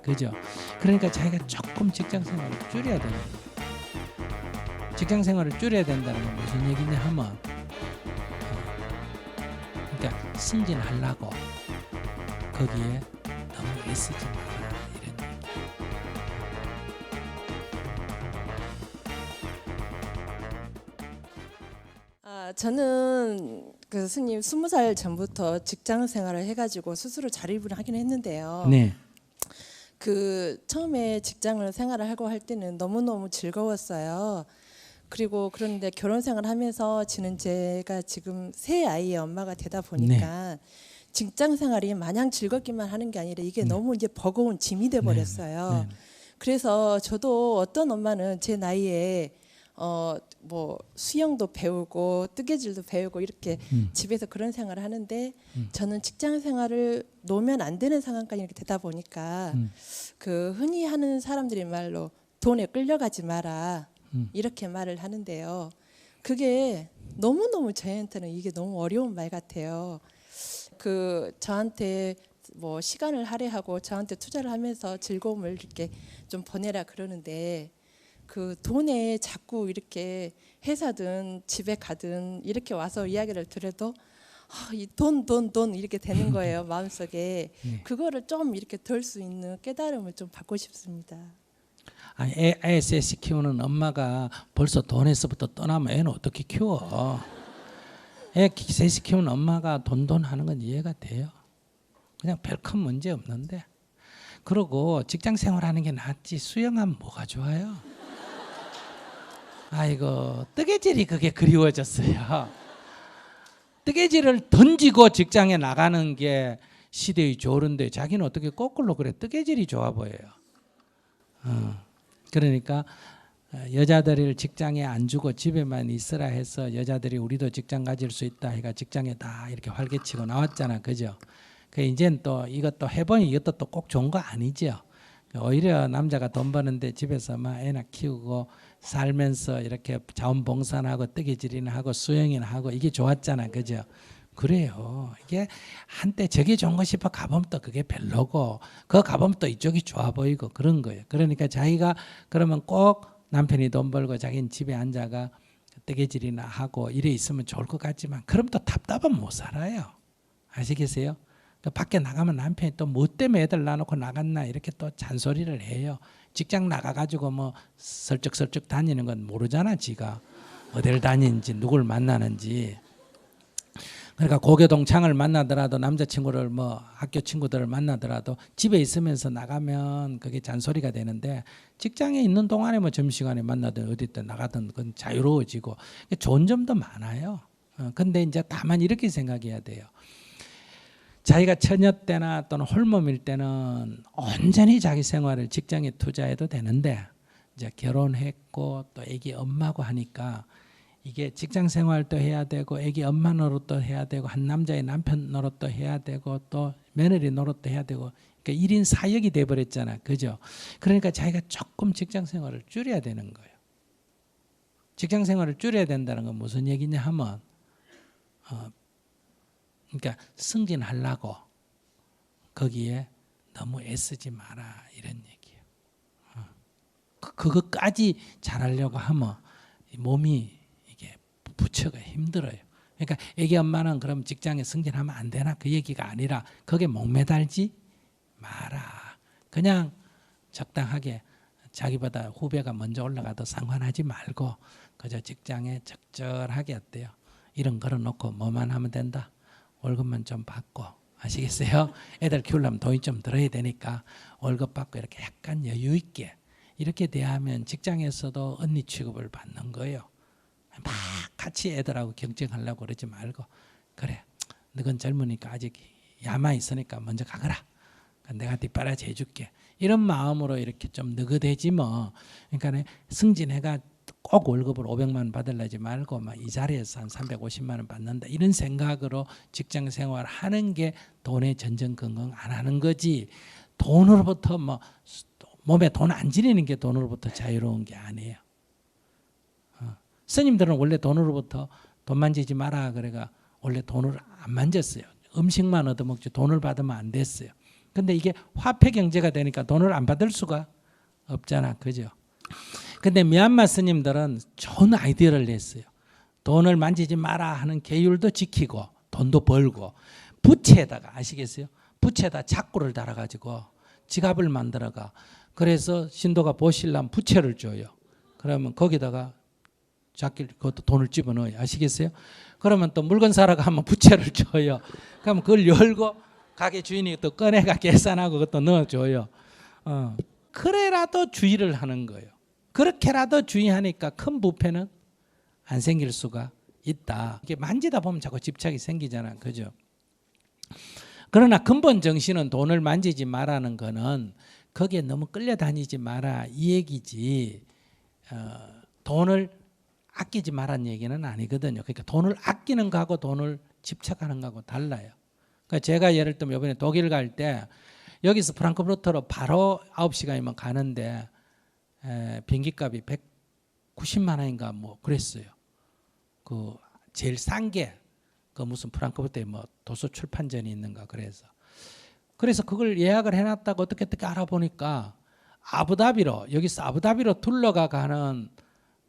그죠? 그러니까 자기가 조금 직장 생활을 줄여야 되는 거예요. 직장 생활을 줄여야 된다는 건 무슨 얘기냐 하면 그러니까 승진하려고 거기에 너무 애쓰지 마라 이런 얘기. 저는 그 스님 20살 전부터 직장 생활을 해가지고 스스로 자립을 하긴 했는데요. 네. 그 처음에 직장을 생활을 하고 할 때는 너무너무 즐거웠어요. 그리고 그런데 결혼 생활하면서 제가 지금 세 아이의 엄마가 되다 보니까 직장 생활이 마냥 즐겁기만 하는 게 아니라 이게 너무 이제 버거운 짐이 돼 버렸어요. 그래서 저도 어떤 엄마는 제 나이에 뭐 수영도 배우고 뜨개질도 배우고 이렇게 집에서 그런 생활을 하는데 저는 직장 생활을 놓으면 안 되는 상황까지 이렇게 되다 보니까 그 흔히 하는 사람들이 말로 돈에 끌려가지 마라 이렇게 말을 하는데요. 그게 너무너무 저한테는 이게 너무 어려운 말 같아요. 그 저한테 뭐 시간을 할애하고 저한테 투자를 하면서 즐거움을 이렇게 좀 보내라 그러는데 그 돈에 자꾸 이렇게 회사든 집에 가든 이렇게 와서 이야기를 들어도 이 돈 이렇게 되는 거예요. 마음속에. 그거를 좀 이렇게 덜 수 있는 깨달음을 좀 받고 싶습니다. 애 셋이 키우는 엄마가 벌써 돈에서부터 떠나면 애는 어떻게 키워? 애 셋이 키우는 엄마가 돈 하는 건 이해가 돼요. 그냥 별 큰 문제 없는데. 그러고 직장 생활하는 게 낫지 수영하면 뭐가 좋아요? 아이고 뜨개질이 그게 그리워졌어요. 뜨개질을 던지고 직장에 나가는 게 시대의 조른데 자기는 어떻게 거꾸로 그래? 뜨개질이 좋아 보여요. 그러니까 여자들을 직장에 안 주고 집에만 있으라 해서 여자들이 우리도 직장 가질 수 있다 해가 직장에 다 이렇게 활개치고 나왔잖아, 그죠? 그 이제는 또 이것도 해보니 이것도 또 꼭 좋은 거 아니죠. 오히려 남자가 돈 버는데 집에서 막 애나 키우고 살면서 이렇게 자원봉사하고 뜨개질이나 하고 수영이나 하고 이게 좋았잖아, 그죠? 그래요. 이게 한때 저게 좋은 거 싶어 가보면 또 그게 별로고 그거 가보면 또 이쪽이 좋아 보이고 그런 거예요. 그러니까 자기가 그러면 꼭 남편이 돈 벌고 자기는 집에 앉아가 뜨개질이나 하고 이래 있으면 좋을 것 같지만 그럼 또 답답하면 못 살아요. 아시겠어요? 밖에 나가면 남편이 또 뭐 때문에 애들 놔놓고 나갔나 이렇게 또 잔소리를 해요. 직장 나가가지고 뭐 설쩍설쩍 다니는 건 모르잖아, 지가 어딜 다니는지 누굴 만나는지. 그러니까 고교동창을 만나더라도 남자친구를 뭐 학교 친구들을 만나더라도 집에 있으면서 나가면 그게 잔소리가 되는데 직장에 있는 동안에 뭐 점심시간에 만나든 어디든 나가든 그건 자유로워지고 좋은 점도 많아요. 근데 이제 다만 이렇게 생각해야 돼요. 자기가 처녀 때나 또는 홀몸일 때는 온전히 자기 생활을 직장에 투자해도 되는데 이제 결혼했고 또 애기 엄마고 하니까 이게 직장 생활도 해야 되고 애기 엄마 노릇도 해야 되고 한 남자의 남편 노릇도 해야 되고 또 며느리 노릇도 해야 되고 그러니까 1인 4역이 돼버렸잖아, 그죠? 그러니까 자기가 조금 직장 생활을 줄여야 되는 거예요. 직장 생활을 줄여야 된다는 건 무슨 얘기냐 하면 그러니까 승진하려고 거기에 너무 애쓰지 마라 이런 얘기예요. 그것까지 잘하려고 하면 몸이 이게 부처가 힘들어요. 그러니까 애기 엄마는 그럼 직장에 승진하면 안 되나 그 얘기가 아니라 거기에 목매달지 마라. 그냥 적당하게 자기보다 후배가 먼저 올라가도 상관하지 말고 그저 직장에 적절하게 어때요? 이런 걸어놓고 뭐만 하면 된다. 월급만 좀 받고 아시겠어요? 애들 키우려면 돈이 좀 들어야 되니까 월급 받고 이렇게 약간 여유 있게 이렇게 대하면 직장에서도 언니 취급을 받는 거예요. 막 같이 애들하고 경쟁하려고 그러지 말고 그래 너건 젊으니까 아직 야마 있으니까 먼저 가거라. 내가 뒷바라지 해줄게. 이런 마음으로 이렇게 좀 느긋해지 뭐. 그러니까 승진해가 꼭 월급을 500만 원 받으려지 말고 막 이 자리에서 한 350만 원 받는다 이런 생각으로 직장 생활 하는 게 돈에 전전긍긍 안 하는 거지. 돈으로부터 뭐 몸에 돈 안 지니는 게 돈으로부터 자유로운 게 아니에요. 스님들은 원래 돈으로부터 돈 만지지 마라 그래가 원래 돈을 안 만졌어요. 음식만 얻어먹지 돈을 받으면 안 됐어요. 근데 이게 화폐 경제가 되니까 돈을 안 받을 수가 없잖아. 그죠? 근데 미얀마 스님들은 좋은 아이디어를 냈어요. 돈을 만지지 마라 하는 계율도 지키고 돈도 벌고 부채에다가 아시겠어요? 부채에다 자꾸를 달아가지고 지갑을 만들어가. 그래서 신도가 보실라면 부채를 줘요. 그러면 거기다가 자기 그것도 돈을 집어넣어요. 아시겠어요? 그러면 또 물건 사러 가면 부채를 줘요. 그러면 그걸 열고 가게 주인이 또 꺼내가 계산하고 그것도 넣어줘요. 그래라도 주의를 하는 거예요. 그렇게라도 주의하니까 큰 부패는 안 생길 수가 있다. 이게 만지다 보면 자꾸 집착이 생기잖아. 그죠? 그러나 근본 정신은 돈을 만지지 말라는 거는 거기에 너무 끌려다니지 마라 이 얘기지, 돈을 아끼지 말라는 얘기는 아니거든요. 그러니까 돈을 아끼는 거하고 돈을 집착하는 거하고 달라요. 그러니까 제가 예를 들면 이번에 독일 갈 때 여기서 프랑크푸르트로 바로 9시간이면 가는데 비행기값이 190만 원인가 뭐 그랬어요. 그 제일 싼 게 그 무슨 프랑크푸르트에 뭐 도서 출판전이 있는가 그래서 그걸 예약을 해놨다가 어떻게 알아보니까 아부다비로 여기서 아부다비로 둘러가 가는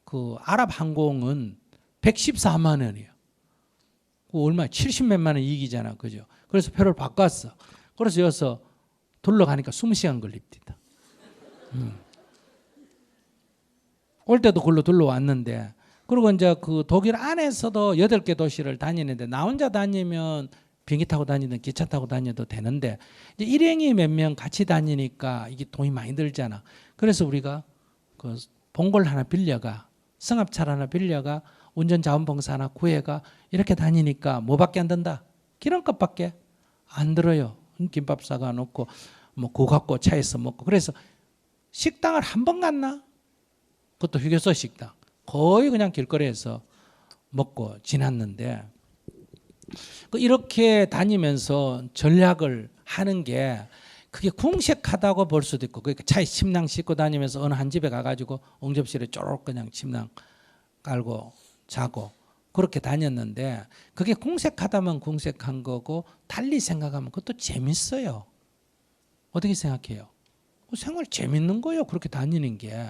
그 아랍 항공은 114만 원이에요. 얼마 70몇만 원 이익이잖아. 그죠? 그래서 표를 바꿨어. 그래서 여기서 둘러가니까 20시간 걸립니다. 올 때도 그걸로 둘러왔는데, 그리고 이제 그 독일 안에서도 8개 도시를 다니는데 나 혼자 다니면 비행기 타고 다니든 기차 타고 다녀도 되는데 이제 일행이 몇 명 같이 다니니까 이게 돈이 많이 들잖아. 그래서 우리가 그 봉골 하나 빌려가, 승합차를 하나 빌려가, 운전자원봉사 하나 구해가 이렇게 다니니까 뭐밖에 안 든다? 기름값밖에 안 들어요. 김밥 사가 놓고 뭐 그거 갖고 차에서 먹고. 그래서 식당을 한 번 갔나? 그것도 휴게소 식당. 거의 그냥 길거리에서 먹고 지났는데, 이렇게 다니면서 전략을 하는 게 그게 궁색하다고 볼 수도 있고, 그러니까 차에 침낭 싣고 다니면서 어느 한 집에 가가지고 응접실에 쪼록 그냥 침낭 깔고 자고 그렇게 다녔는데, 그게 궁색하다면 궁색한 거고 달리 생각하면 그것도 재밌어요. 어떻게 생각해요? 생활 재밌는 거예요. 그렇게 다니는 게.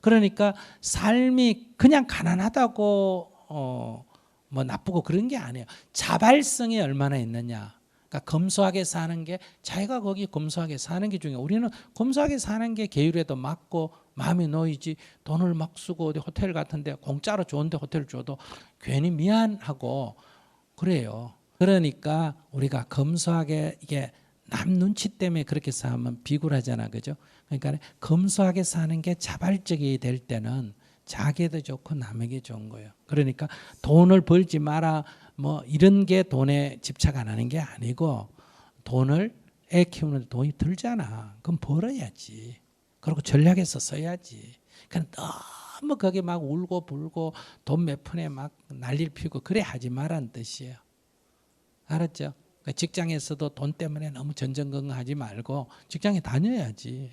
그러니까 삶이 그냥 가난하다고 뭐 나쁘고 그런 게 아니에요. 자발성이 얼마나 있느냐. 그러니까 검소하게 사는 게, 자기가 거기 검소하게 사는 게 중요해요. 우리는 검소하게 사는 게 계율에도 맞고 마음이 놓이지, 돈을 막 쓰고 어디 호텔 같은데 공짜로 좋은데 호텔 줘도 괜히 미안하고 그래요. 그러니까 우리가 검소하게, 이게 남 눈치 때문에 그렇게 사면 비굴하잖아. 그죠? 그러니까 검소하게 사는 게 자발적이 될 때는 자기도 좋고 남에게 좋은 거예요. 그러니까 돈을 벌지 마라 뭐 이런 게 돈에 집착 안 하는 게 아니고, 돈을 애 키우는데 돈이 들잖아. 그럼 벌어야지. 그리고 전략해서 써야지. 그냥 너무 거기 막 울고 불고 돈 몇 푼에 막 난리를 피우고 그래 하지 말라는 뜻이에요. 알았죠? 직장에서도 돈 때문에 너무 전전긍긍하지 말고 직장에 다녀야지.